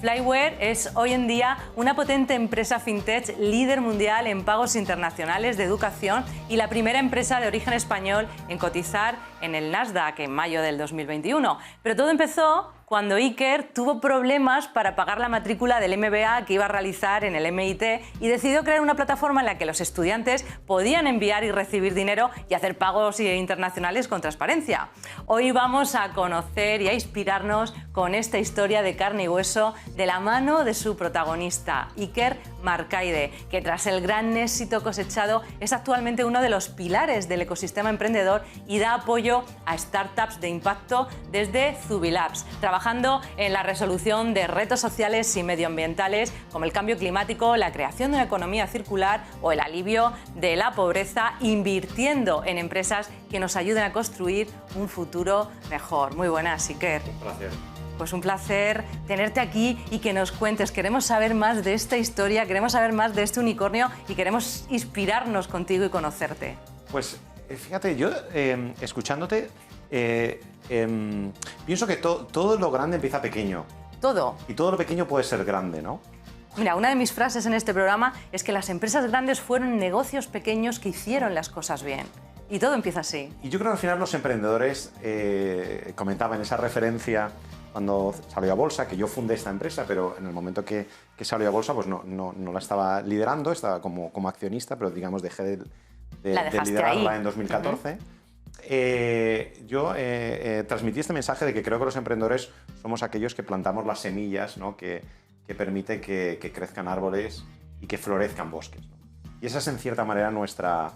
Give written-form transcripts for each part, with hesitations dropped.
Flyware es hoy en día una potente empresa fintech líder mundial en pagos internacionales de educación y la primera empresa de origen español en cotizar en el Nasdaq en mayo del 2021. Pero todo empezó cuando Iker tuvo problemas para pagar la matrícula del MBA que iba a realizar en el MIT y decidió crear una plataforma en la que los estudiantes podían enviar y recibir dinero y hacer pagos internacionales con transparencia. Hoy vamos a conocer y a inspirarnos con esta historia de carne y hueso de la mano de su protagonista, Iker Marcaide, que tras el gran éxito cosechado es actualmente uno de los pilares del ecosistema emprendedor y da apoyo a startups de impacto desde Zubilabs, trabajando en la resolución de retos sociales y medioambientales como el cambio climático, la creación de una economía circular o el alivio de la pobreza, invirtiendo en empresas que nos ayuden a construir un futuro mejor. Muy buenas, Iker. Un placer. Pues un placer tenerte aquí y que nos cuentes. Queremos saber más de esta historia, queremos saber más de este unicornio y queremos inspirarnos contigo y conocerte. Pues fíjate, yo escuchándote pienso que todo lo grande empieza pequeño. Todo. Y todo lo pequeño puede ser grande, ¿no? Mira, una de mis frases en este programa es que las empresas grandes fueron negocios pequeños que hicieron las cosas bien. Y todo empieza así. Y yo creo que al final los emprendedores comentaban esa referencia cuando salió a bolsa, que yo fundé esta empresa, pero en el momento que salió a bolsa pues no la estaba liderando, estaba como accionista, pero digamos dejé de liderarla en 2014. Yo transmití este mensaje de que creo que los emprendedores somos aquellos que plantamos las semillas, ¿no? que permite que crezcan árboles y que florezcan bosques, ¿no? Y esa es en cierta manera nuestra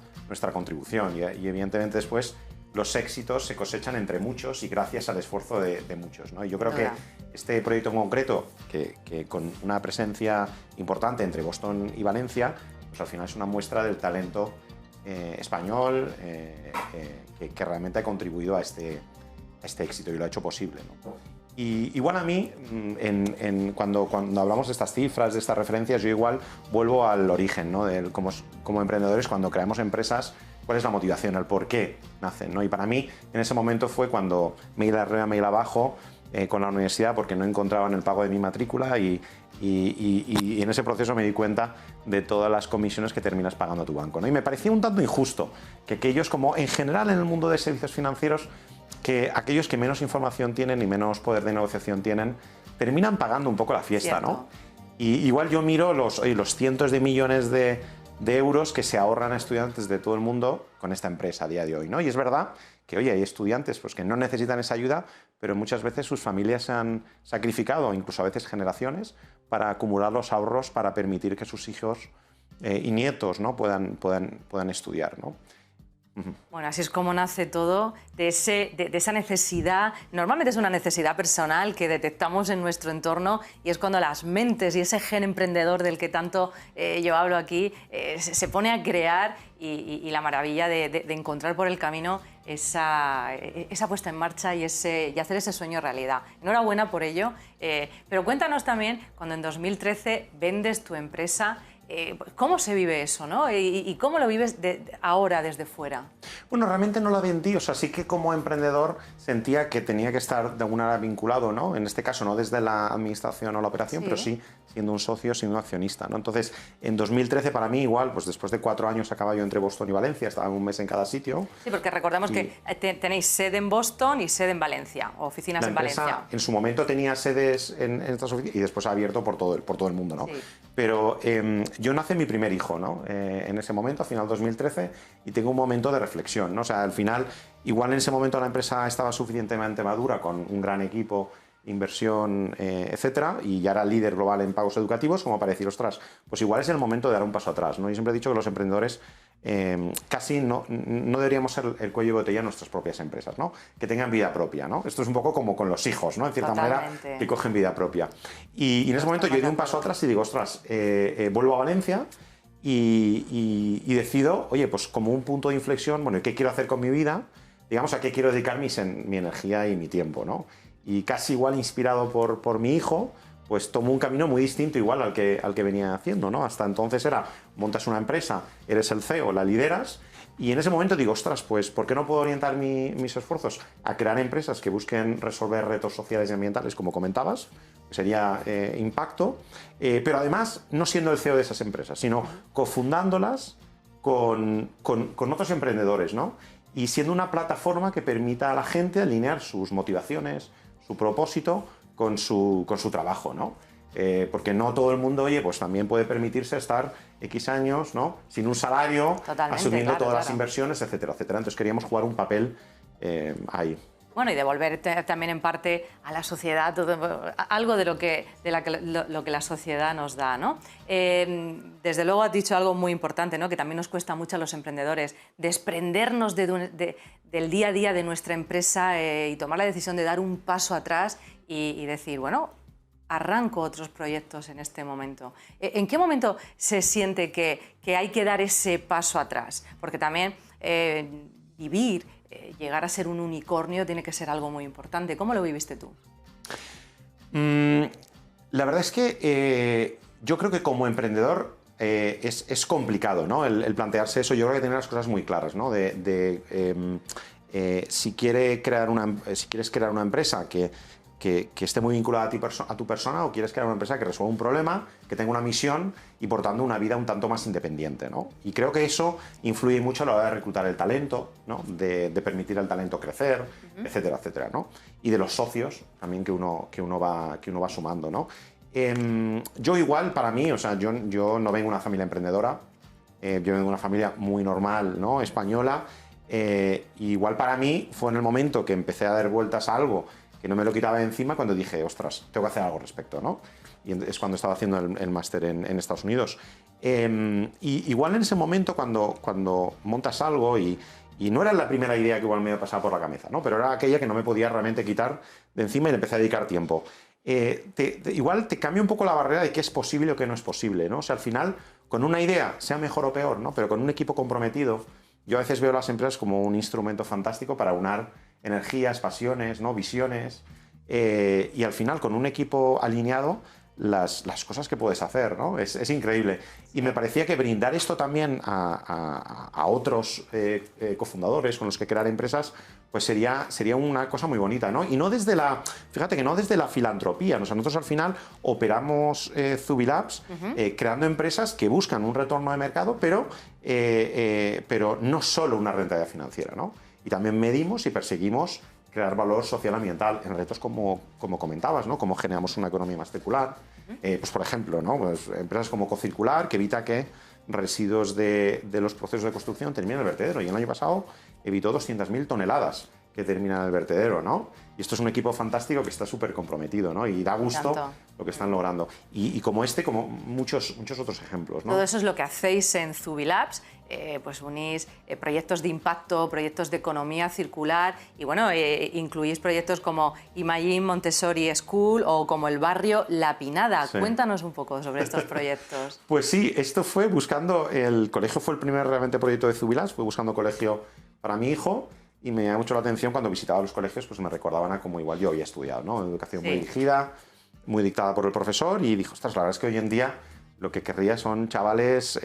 contribución y evidentemente después los éxitos se cosechan entre muchos y gracias al esfuerzo de muchos, ¿no? Y yo creo que este proyecto en concreto, que con una presencia importante entre Boston y Valencia, pues al final es una muestra del talento español que realmente ha contribuido a este éxito y lo ha hecho posible, ¿no? Y igual a mí, cuando hablamos de estas cifras, de estas referencias, yo igual vuelvo al origen, ¿no? Como emprendedores, cuando creamos empresas, ¿cuál es la motivación? El por qué nacen, ¿no? Y para mí, en ese momento fue cuando me iba arriba, me iba abajo con la universidad porque no encontraban el pago de mi matrícula y en ese proceso me di cuenta de todas las comisiones que terminas pagando a tu banco, ¿no? Y me parecía un tanto injusto que aquellos, como en general en el mundo de servicios financieros, que aquellos que menos información tienen y menos poder de negociación tienen, terminan pagando un poco la fiesta, ¿no? Y igual yo miro los cientos de millones de euros que se ahorran a estudiantes de todo el mundo con esta empresa a día de hoy, ¿no? Y es verdad que, oye, hay estudiantes pues, que no necesitan esa ayuda, pero muchas veces sus familias se han sacrificado, incluso a veces generaciones, para acumular los ahorros para permitir que sus hijos y nietos, ¿no? puedan estudiar, ¿no? Bueno, así es como nace todo, de esa necesidad. Normalmente es una necesidad personal que detectamos en nuestro entorno y es cuando las mentes y ese gen emprendedor del que tanto yo hablo aquí se pone a crear y la maravilla de encontrar por el camino esa puesta en marcha y hacer ese sueño realidad. Enhorabuena por ello, pero cuéntanos también cuando en 2013 vendes tu empresa. ¿Cómo se vive eso, ¿no? ¿Y cómo lo vives ahora desde fuera? Bueno, realmente no la vendí, o sea, sí que como emprendedor sentía que tenía que estar de alguna manera vinculado, ¿no? En este caso no desde la administración o la operación, pero sí siendo un socio, siendo un accionista, ¿no? Entonces, en 2013 para mí igual, pues después de 4 años acababa yo entre Boston y Valencia, estaba un mes en cada sitio. Sí, porque recordamos que tenéis sede en Boston y sede en Valencia, o oficinas en Valencia. En su momento tenía sedes en estas oficinas y después ha abierto por todo el mundo, ¿no? Sí. Pero yo nace mi primer hijo, ¿no? En ese momento, a final de 2013, y tengo un momento de reflexión, ¿no? O sea, al final, igual en ese momento la empresa estaba suficientemente madura, con un gran equipo, inversión, etcétera, y ya era líder global en pagos educativos, como para decir, ostras, pues igual es el momento de dar un paso atrás, ¿no? Yo siempre he dicho que los emprendedores casi no deberíamos ser el cuello de botella de nuestras propias empresas, ¿no? Que tengan vida propia, ¿no? Esto es un poco como con los hijos, ¿no? En cierta manera, que cogen vida propia. Y en ese momento yo di un paso atrás y digo, ostras, vuelvo a Valencia y decido, oye, pues como un punto de inflexión, bueno, ¿qué quiero hacer con mi vida? Digamos, ¿a qué quiero dedicar mi energía y mi tiempo, ¿no? Y casi igual inspirado por mi hijo, pues tomo un camino muy distinto igual al que venía haciendo, ¿no? Hasta entonces era, montas una empresa, eres el CEO, la lideras Y en ese momento digo, ostras, pues ¿por qué no puedo orientar mis esfuerzos a crear empresas que busquen resolver retos sociales y ambientales, como comentabas? Sería impacto, pero además no siendo el CEO de esas empresas, sino cofundándolas con otros emprendedores, ¿no? Y siendo una plataforma que permita a la gente alinear sus motivaciones, su propósito con su trabajo, ¿no? Porque no todo el mundo, oye, pues también puede permitirse estar X años, ¿no? Sin un salario, asumiendo todas las inversiones, etcétera, etcétera. Entonces queríamos jugar un papel ahí. Bueno, y devolver también en parte a la sociedad algo de lo que la sociedad nos da, ¿no? Desde luego has dicho algo muy importante, ¿no? Que también nos cuesta mucho a los emprendedores, desprendernos del día a día de nuestra empresa y tomar la decisión de dar un paso atrás y decir, bueno, arranco otros proyectos en este momento. ¿En qué momento se siente que hay que dar ese paso atrás? Porque también vivir, llegar a ser un unicornio tiene que ser algo muy importante. ¿Cómo lo viviste tú? La verdad es que yo creo que como emprendedor es complicado, ¿no? El plantearse eso. Yo creo que tener las cosas muy claras, ¿no? Si quieres crear una empresa que esté muy vinculada a tu persona, o quieres crear una empresa que resuelva un problema, que tenga una misión y por tanto una vida un tanto más independiente, ¿no? Y creo que eso influye mucho a la hora de reclutar el talento, ¿no? De permitir al talento crecer, etcétera, etcétera, ¿no? Y de los socios también que uno va sumando, ¿no? Yo igual, para mí, o sea, yo no vengo de una familia emprendedora, yo vengo de una familia muy normal, ¿no? Española. Igual para mí fue en el momento que empecé a dar vueltas a algo que no me lo quitaba de encima, cuando dije, ostras, tengo que hacer algo al respecto, ¿no? Y es cuando estaba haciendo el máster en Estados Unidos. Y igual en ese momento, cuando montas algo, y no era la primera idea que igual me pasaba por la cabeza, ¿no? Pero era aquella que no me podía realmente quitar de encima y le empecé a dedicar tiempo. Igual te cambia un poco la barrera de qué es posible o qué no es posible, ¿no? O sea, al final, con una idea, sea mejor o peor, ¿no? Pero con un equipo comprometido, yo a veces veo las empresas como un instrumento fantástico para aunar energías, pasiones, ¿no? Visiones, y al final con un equipo alineado las cosas que puedes hacer, ¿no? Es increíble. Y me parecía que brindar esto también a otros cofundadores con los que crear empresas, pues sería una cosa muy bonita, ¿no? Y no desde fíjate que no desde la filantropía, ¿no? O sea, nosotros al final operamos Zubilabs creando empresas que buscan un retorno de mercado, pero no solo una rentabilidad financiera, ¿no? Y también medimos y perseguimos crear valor social ambiental en retos como comentabas, ¿no? Cómo generamos una economía más circular. Pues por ejemplo, ¿no? Pues empresas como Cocircular, que evita que residuos de los procesos de construcción terminen en el vertedero. Y el año pasado evitó 200.000 toneladas que terminan en el vertedero, ¿no? Y esto es un equipo fantástico que está súper comprometido, ¿no? Y da gusto lo que están logrando. Y como muchos otros ejemplos, ¿no? Todo eso es lo que hacéis en Zubilabs. Pues unís proyectos de impacto, proyectos de economía circular y bueno, incluís proyectos como Imagine Montessori School o como el barrio La Pinada. Sí. Cuéntanos un poco sobre estos proyectos. Pues sí, esto fue buscando, el colegio fue el primer realmente proyecto de Zubilabs, fue buscando colegio para mi hijo y me llamó mucho la atención cuando visitaba los colegios, pues me recordaban a como igual yo había estudiado, ¿no? Educación muy dirigida, muy dictada por el profesor y dijo, ostras, la verdad es que hoy en día lo que querría son chavales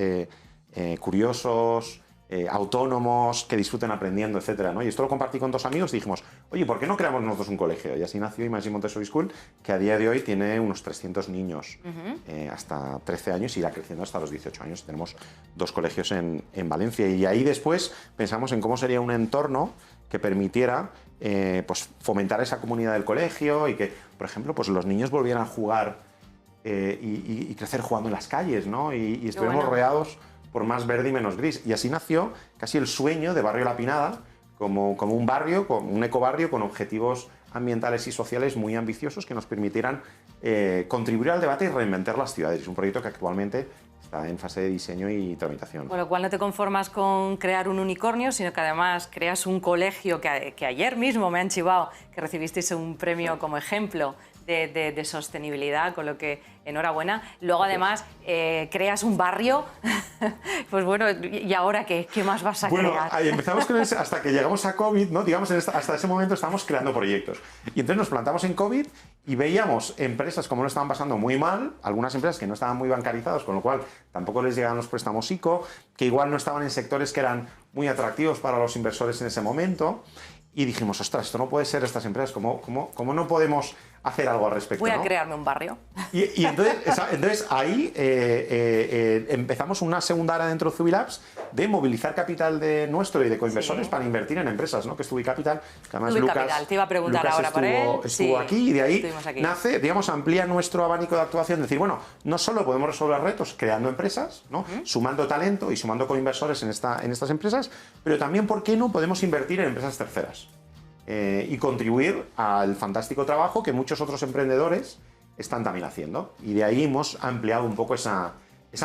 curiosos, autónomos, que disfruten aprendiendo, etcétera, ¿no? Y esto lo compartí con dos amigos y dijimos, oye, ¿por qué no creamos nosotros un colegio? Y así nació Imagine Montessori School, que a día de hoy tiene unos 300 niños, hasta 13 años, y irá creciendo hasta los 18 años. Tenemos 2 colegios en Valencia, y ahí después pensamos en cómo sería un entorno que permitiera pues fomentar esa comunidad del colegio y que, por ejemplo, pues los niños volvieran a jugar y crecer jugando en las calles, ¿no? Y estuviéramos rodeados por más verde y menos gris. Y así nació casi el sueño de Barrio La Pinada, como un barrio, como un ecobarrio con objetivos ambientales y sociales muy ambiciosos que nos permitieran contribuir al debate y reinventar las ciudades. Es un proyecto que actualmente está en fase de diseño y tramitación. Con lo cual no te conformas con crear un unicornio, sino que además creas un colegio que ayer mismo me han chivado que recibisteis un premio como ejemplo de sostenibilidad, con lo que enhorabuena. Luego, además, creas un barrio. Pues bueno, ¿y ahora qué más vas a crear? Bueno, ahí empezamos con ese, hasta que llegamos a COVID, ¿no? Digamos, hasta ese momento estábamos creando proyectos. Y entonces nos plantamos en COVID y veíamos empresas como lo estaban pasando muy mal, algunas empresas que no estaban muy bancarizadas, con lo cual tampoco les llegaban los préstamos ICO, que igual no estaban en sectores que eran muy atractivos para los inversores en ese momento. Y dijimos, ostras, esto no puede ser estas empresas, ¿cómo no podemos hacer algo al respecto? Voy a ¿no? crearme un barrio. Y entonces ahí empezamos una segunda área dentro de Zubilabs de movilizar capital de nuestro y de coinversores para invertir en empresas, ¿no? Que es Zubicapital, que además Zubicapital, te iba a preguntar Lucas ahora para él. Estuvo aquí y de ahí aquí. nace, digamos, amplía nuestro abanico de actuación, decir, bueno, no solo podemos resolver retos creando empresas, ¿no? Sumando talento y sumando coinversores en estas empresas, pero también, ¿por qué no podemos invertir en empresas terceras? Y contribuir al fantástico trabajo que muchos otros emprendedores están también haciendo. Y de ahí hemos ampliado un poco esa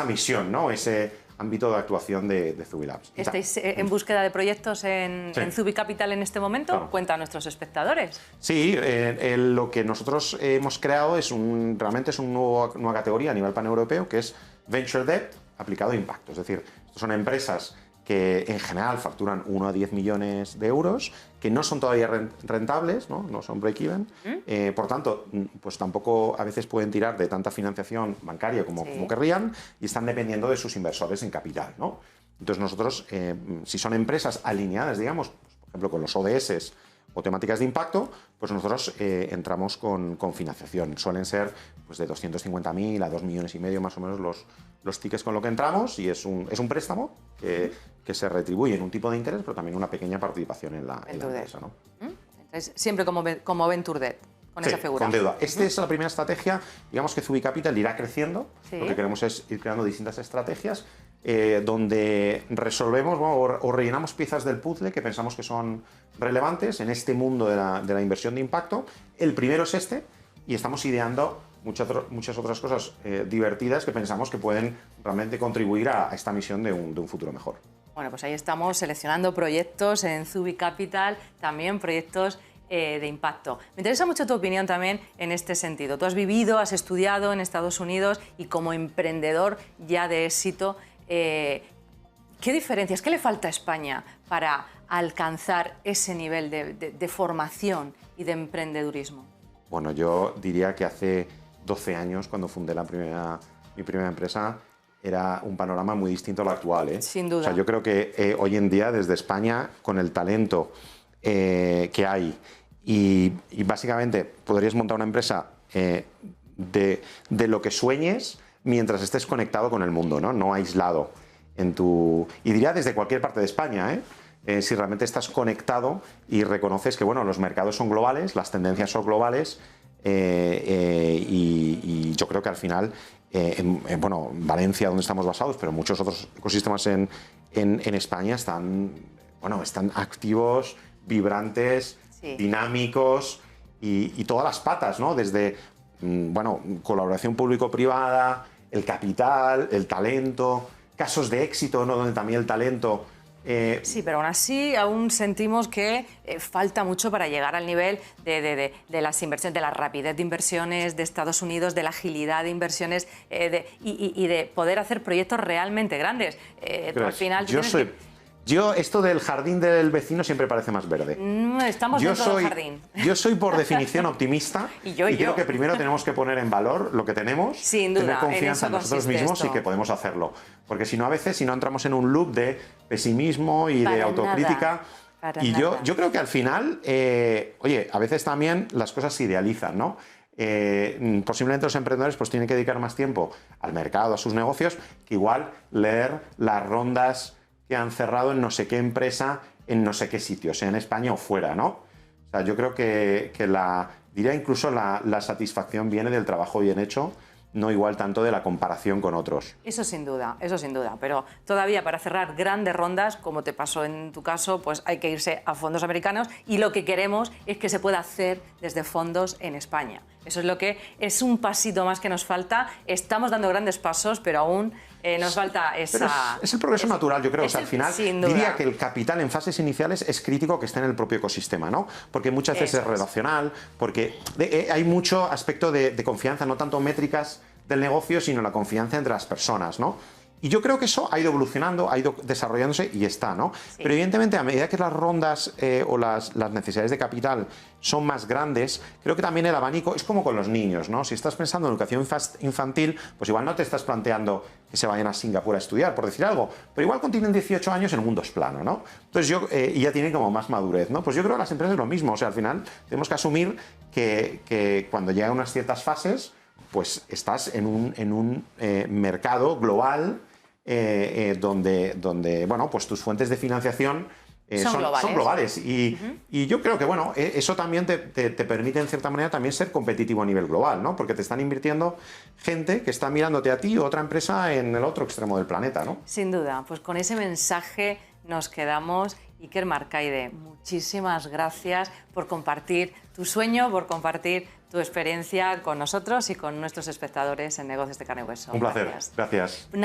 misión, ¿no? Ese ámbito de actuación de Zubilabs. ¿Estáis en búsqueda de proyectos en Zubicapital en este momento? Claro. Cuenta a nuestros espectadores. Sí, lo que nosotros hemos creado realmente es una nueva categoría a nivel paneuropeo, que es Venture Debt aplicado a impacto. Es decir, son empresas que en general facturan 1 a 10 millones de euros, que no son todavía rentables, no son break-even, por tanto, pues tampoco a veces pueden tirar de tanta financiación bancaria como querrían, y están dependiendo de sus inversores en capital, ¿no? Entonces nosotros, si son empresas alineadas, digamos, por ejemplo, con los ODS o temáticas de impacto, pues nosotros entramos con financiación. Suelen ser pues, de 250.000 a 2,5 millones más o menos los tickets con lo que entramos, y es un préstamo que se retribuye en un tipo de interés, pero también una pequeña participación en la empresa, ¿no? Entonces, siempre como Venture Debt, con esa figura. Con deuda. Esta es la primera estrategia. Digamos que Zubicapital irá creciendo. Lo que queremos es ir creando distintas estrategias donde resolvemos o rellenamos piezas del puzzle que pensamos que son relevantes en este mundo de la inversión de impacto. El primero es este, y estamos ideando muchas otras cosas divertidas que pensamos que pueden realmente contribuir a esta misión de un futuro mejor. Bueno, pues ahí estamos seleccionando proyectos en Zubicapital, también proyectos de impacto. Me interesa mucho tu opinión también en este sentido. Tú has vivido, has estudiado en Estados Unidos y como emprendedor ya de éxito, ¿qué diferencias, qué le falta a España para alcanzar ese nivel de formación y de emprendedurismo? Bueno, yo diría que hace 12 años, cuando fundé mi primera empresa, era un panorama muy distinto al actual, ¿eh? Sin duda. O sea, yo creo que hoy en día, desde España, con el talento que hay y básicamente podrías montar una empresa de lo que sueñes mientras estés conectado con el mundo, no aislado. Y diría desde cualquier parte de España, si realmente estás conectado y reconoces que bueno, los mercados son globales, las tendencias son globales, y yo creo que al final, bueno, Valencia, donde estamos basados, pero muchos otros ecosistemas en España están activos, vibrantes, dinámicos y todas las patas, ¿no? Desde colaboración público-privada, el capital, el talento, casos de éxito, ¿no? Donde también el talento... Sí, pero aún así aún sentimos que falta mucho para llegar al nivel de las inversiones, de la rapidez de inversiones de Estados Unidos, de la agilidad de inversiones y de poder hacer proyectos realmente grandes. Al final, esto del jardín del vecino siempre parece más verde. Estamos dentro del jardín. Yo soy por definición optimista y creo que primero tenemos que poner en valor lo que tenemos, sin duda, tener confianza en nosotros mismos y que podemos hacerlo. Porque si no, a veces, si no entramos en un loop de pesimismo y de autocrítica... Y yo creo que al final, a veces también las cosas se idealizan, ¿no? Posiblemente los emprendedores pues tienen que dedicar más tiempo al mercado, a sus negocios, que igual leer las rondas que han cerrado en no sé qué empresa, en no sé qué sitio, sea en España o fuera, ¿no? O sea, yo creo que diría incluso la satisfacción viene del trabajo bien hecho, no igual tanto de la comparación con otros. Eso sin duda, pero todavía para cerrar grandes rondas, como te pasó en tu caso, pues hay que irse a fondos americanos y lo que queremos es que se pueda hacer desde fondos en España. Eso es lo que es un pasito más que nos falta. Estamos dando grandes pasos, pero aún nos falta esa... Pero es el progreso natural, yo creo. O sea, al final diría que el capital en fases iniciales es crítico que esté en el propio ecosistema, ¿no? Porque muchas veces es relacional, porque hay mucho aspecto de confianza, no tanto métricas del negocio, sino la confianza entre las personas, ¿no? Y yo creo que eso ha ido evolucionando, ha ido desarrollándose y está, ¿no? Sí. Pero evidentemente a medida que las rondas o las necesidades de capital son más grandes, creo que también el abanico es como con los niños, ¿no? Si estás pensando en educación infantil, pues igual no te estás planteando que se vayan a Singapur a estudiar, por decir algo, pero igual cuando tienen 18 años el mundo es plano, ¿no? Entonces y ya tienen como más madurez, ¿no? Pues yo creo que las empresas es lo mismo, o sea, al final tenemos que asumir que cuando llegan unas ciertas fases, pues estás en un mercado global donde bueno, pues tus fuentes de financiación son globales. Y yo creo que bueno, eso también te permite en cierta manera también ser competitivo a nivel global, ¿no? Porque te están invirtiendo gente que está mirándote a ti o otra empresa en el otro extremo del planeta, ¿no? Sin duda, pues con ese mensaje nos quedamos. Iker Marcaide, muchísimas gracias por compartir tu sueño, por compartir tu experiencia con nosotros y con nuestros espectadores en Negocios de Carne y Hueso. Un placer, gracias.